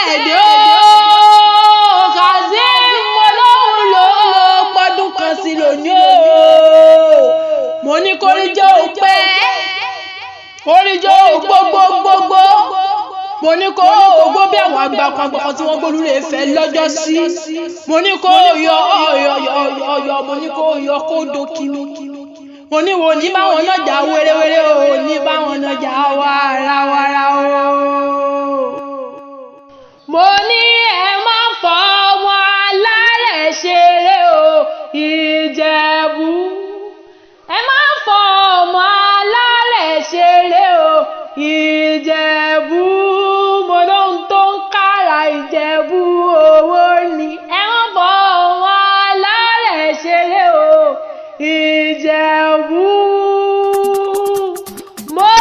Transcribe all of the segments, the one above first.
Abosede o kazeem olóhùn ló pọ́dún kan sí lónìí o mo ní kórìjọ́ ò pẹ́ kórìjọ́ ò gbogbogbò mo ní kó gbó bí àwọn àgbà kan tí wọ́n gbólú lè fẹ́ lọ́jọ́ sí mo ní kó yọ mo ní kó yọ kó dókínú mo ní wo ní báwọn náà jà wérewére o ní báwọn náà jà wàràwàrà o. mo ní ẹ má fọ ọmọ alárẹ̀ ṣeré o Ìjẹ̀bú ẹ má fọ ọmọ alárẹ̀ ṣeré o Ìjẹ̀bú mo lóhun tó ń kára Ìjẹ̀bú owó ni ẹ má fọ ọmọ alárẹ̀ ṣeré o Ìjẹ̀bú mo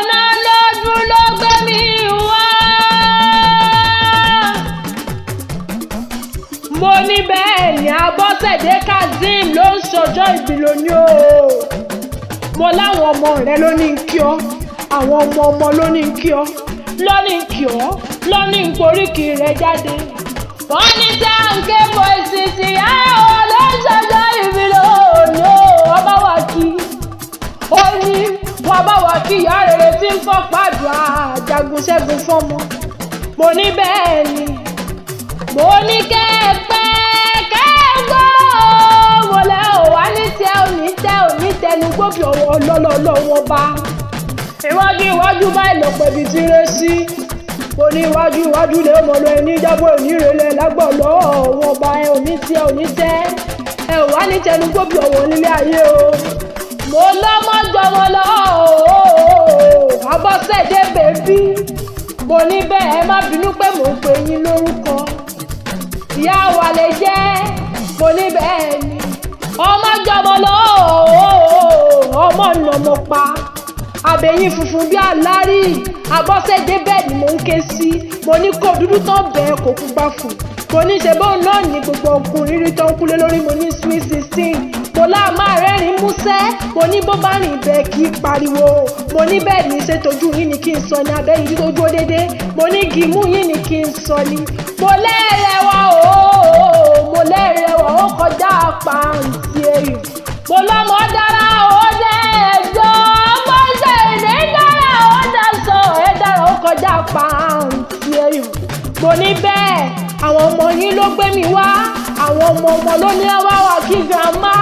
ná lọ́dún ló gbé mi wá mo ní bẹ́ẹ̀ ni Abosede kazeem ló ń ṣọjọ́ ìbí lónìí o mo láwọn ọmọ rẹ ló ní kí ọ àwọn ọmọ ló ní kí ọ lọ́ní kí ọ lọ́ní Oriki rẹ jáde wọ́n ní táǹkì bọ̀ ìsinsì ayọ̀ ló ń ṣọjọ́ ìbí lónìí o ọba wa kí ó ní wọ́n bá wa kí ìyá rere tí ń fọ́ pàdùn àjàgùn ṣẹ́gun fọ́mọ mo ní bẹ́ẹ̀ ni mo ní kẹ́ẹ̀pẹ́ kẹ́ẹ̀gbọ́ mo lẹ́ ò wá ní tẹ́ òní tẹnu gbóbi ọ̀wọ́ ọlọ́lọ́wọ́ bá iwájú báyìí lọ pẹ̀bí tí rẹ sí mo ní iwájú lè mọ̀ lọ ẹni jábọ̀ onírèlẹ̀ lágbọ̀lọ́ ọ̀wọ́ bá ẹ òní tẹ́ ẹ ò wá ní tẹnu gbóbi ọ̀wọ́ nílé ayé o mo lọ́mọ jọmọ lọ Abosede bèbí mo ní bẹ́ẹ̀ ẹ má bínú pé mò ń pè yín lórúkọ ìyá wa lè jẹ́ mo ní bẹ́ẹ̀ ni ọmọ jọmọ lọ ọmọ nàmọ pa àbẹ̀yìn funfun bí alárí Abosede bẹ́ẹ̀ ni mò ń ké sí mo ní kó dúdú tán bẹ́ẹ̀ kó pupa fún mo ní ṣe bóun náà ní gbogbo ọkùnrin rí tó ń kúlé lórí mo ní sweet 16 mo láà máa rẹ́rìn músẹ́ mo ní bó bá rìn bẹ́ẹ̀ kí pariwo mo ní bẹ́ẹ̀ ní ṣe tójú yín ni kí n sọ ní abẹ́ yìí tó dúró déédéé mo ní gímú yín ni kí n sọ ní mo lẹ́rẹ̀wá mo lẹ́rẹ̀wá ó kọjá pàǹtí èyí mo lọ́mọ dára ó dẹ́ ẹ̀jọ́ Abosede dára ó dá sọ ẹ̀ dára ó kọjá pàǹtí èyí mo ní bẹ́ẹ̀ àwọn ọmọ yín ló gbé mi wá àwọn ọmọ ló ní wá wá kí grandma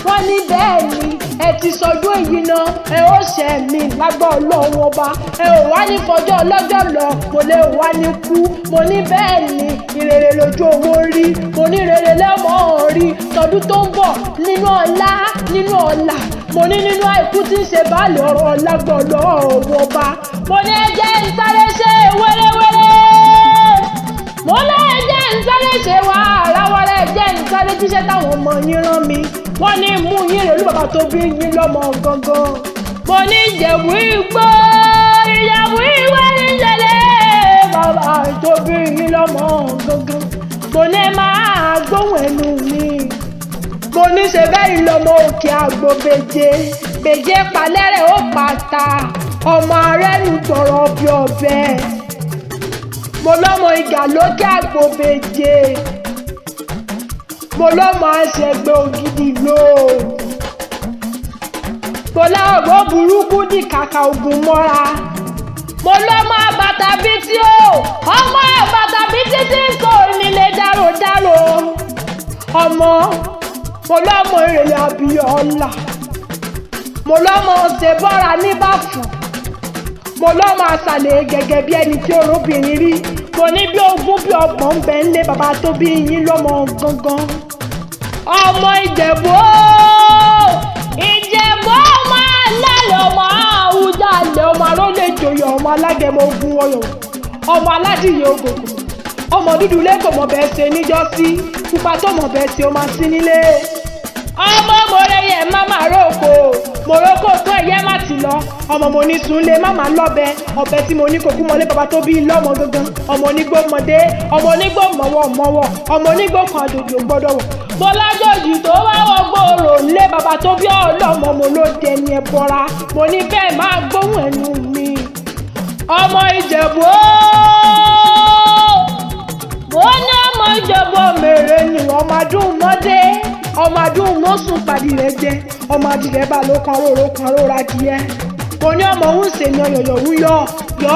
wọ́n ní bẹ́ẹ̀ ni ẹ ti sọdún èyí náà ẹ ó ṣe mí lágbà Ọlọ́run ọba ẹ ò wá ní fọjọ́ ọlọ́jọ́ lọ mo lè wá ní kú mo ní bẹ́ẹ̀ ni ìrere lójú owó rí mo ní rere lẹ́mọ̀ rí tọdún tó ń bọ̀ nínú ọlá mo ní nínú àìkú tí ń ṣe báàlì ọ̀rọ̀ lágbà Ọlọ́run ọba mo ní ẹ jẹ́ ń sáré ṣe wẹ́rẹ́wẹ́rẹ́ mo lẹ́ẹ̀ jẹ́ ń sáré ṣe wàràwàrà jẹ́ ń sáré jíṣẹ́ táwọn ọmọ yín rán mi wọ́n ní mú yín rèlú bàbá tó bí yín lọ́mọ gangan mo ní Ìjẹ̀bú Ìgbò Ìjẹ̀bú ìwé níṣẹ̀lẹ̀ bàbá tó bí yín lọ́mọ gangan mo ní máa gbóhùn ẹnu mi mo ní ṣe bẹ́ẹ̀ lọ́mọ òkè àgbò bèjé palẹ́rẹ̀ ó pàtà ọmọ arẹ́nu tọ̀rọ̀ bí ọbẹ̀ mo lọ́mọ ìgà lókè àgbò bèjé mo lọ́mọ àṣẹgbẹ́ ògidì lò mo láwọ̀ burúkú di kàkà ògùn mọ́ra mo lọ́mọ àbàtà bíi tí ó ọmọ àbàtà bíi títí kò nílé dárò ọmọ mo lọ́mọ ìrèlè àbíọ́lá mo lọ́mọ ọ̀sẹ̀ bọ́ra níbàfọ̀ mo lọ́mọ àṣàlẹ̀ gẹ́gẹ́ bí ẹni tí orobìnrin rí mo ní bí ogún bí ọgbọ̀n ń bẹ ń lé bàbá tó bí yín lọ́mọ gangan ọmọ Ìjẹ̀bú ọmọ alálẹ̀ ọmọ àwùjalẹ̀ ọmọ arólẹ́jọyọ̀ ọmọ alágẹmọ ogun ọyọ̀ ọmọ aládìyẹ ògògò ọmọ dúdú lẹ́kọ̀ọ́ mọ̀ bẹ́ẹ̀ ṣe níjọ́sí pupa tó mọ̀ bẹ́ẹ̀ ṣe ó máa sí nílé ọmọ mọ̀rẹ́yẹ máma rògbò mọ̀rọ́kò tó ẹ̀yẹ́ má ti lọ ọmọ mo ní sunlé máma lọ́bẹ ọbẹ̀ tí mo ní kókú mọ́lé bàbá tó bí lọ́mọ gangan ọmọ onígbó mọ̀dé ọmọ onígbó mọ̀wọ̀ ọmọ onígbó kan àjòjì ò gbọ́dọ̀ wọ̀ mo lájòjì tó wá wọ gbòòrò lé bàbá tó bí ọlọ́mọ mo ló dẹni ẹ bọ́ra mo ní bẹ́ẹ̀ máa gbóhùn ẹnu mi ọmọ Ìjẹ̀bú mo ní ọmọ Ìjẹ̀bú mèrè ni ọmọ adùn mọ́dé ọmọ adùn mọ́sùn pàdé rẹ̀ jẹ́ ọmọ adìrẹ́ bá ló kan rórá díẹ̀ mo ní ọmọ òun ṣe yan yọ̀yọ̀ òun yọ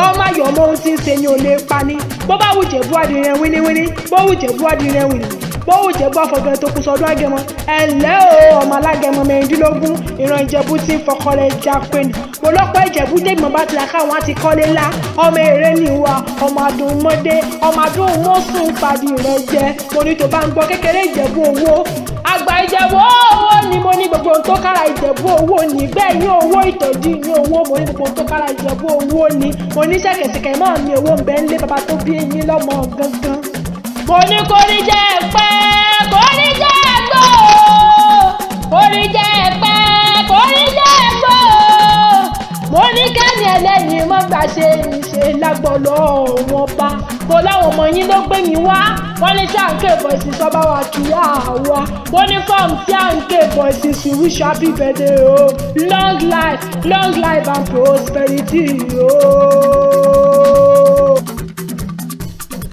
ọmọ ayọ̀ ọmọ òun ti ń ṣe ni ò lè pa ni bó bá wù Ìjẹ̀bú adìrẹ́ wíníwíní bó wù Ìjẹ̀bú adìrẹ́ wìnì bó wù Ìjẹ̀bú afọ̀gẹ́ tó kù sọdún Agẹmọ ẹ̀lẹ́ o ọmọ alágẹmọ mẹ́rìndínlógún ìran Ìjẹ̀bú ti ń fọkọ rẹ̀ já pé ni mo lọ́pọ̀ Ìjẹ̀bú dègbọ̀n bá tilẹ̀ káwọn á ti kọ́lé ńlá ọmọ èrè ni wa ọmọ adùn mọ́dé ọmọ adùn mọ́sùn pàdé rẹ̀ jẹ́ mo ní tó bá ń gbọ́ kékeré Ìjẹ̀bú owó àgbà Ìjẹ̀bú owó ni mo ní gbogbo ohun tó kára Ìjẹ̀bú owó ní bẹ́ẹ̀ ní owó ìtọ́jú ní owó mo ní gbogbo ohun tó kára Ìjẹ̀bú owó ní mo ní ṣẹ̀kẹ̀ṣẹ̀kẹ̀ náà ní owó ń bẹ ń lé bàbá tó bí eyín lọ́mọ gangan mo ní kórí jẹ́ pẹ́ kórí jẹ́ gbó kórí jẹ́ pẹ́ kórí jẹ́ gbó mo ní kẹ́ni ẹlẹ́yin mọ́ gbà ṣe ìṣe lágbọ̀lọ́ wọn bá mo láwọn ọmọ yín ló gbé mi wá wọ́n ní tí à ń ké bọ̀sì sọ́ba wa kì í àwa wọ́n ní fọ́ọ̀mù tí à ń ké bọ̀sì sí wish happy birthday o long life and prosperity o.